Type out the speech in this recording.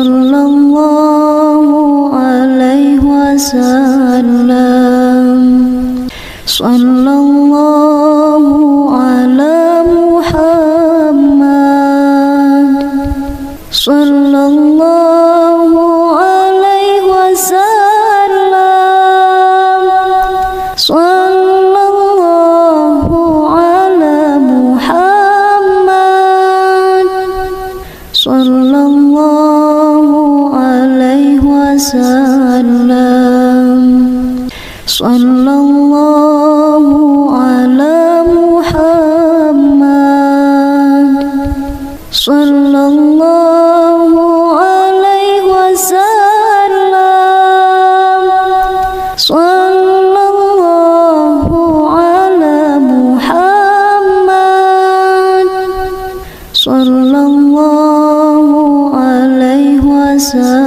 sallallahu alaihi wasallam, sallallahu ala Muhammad, sallallahu alaihi wasallam, sallallahu ala Muhammad, sallallahu alaihi wasallam, sallallahu ala Muhammad, sallallahu alaihi wasallam, sallallahu ala Muhammad, sallallahu alaihi wasallam.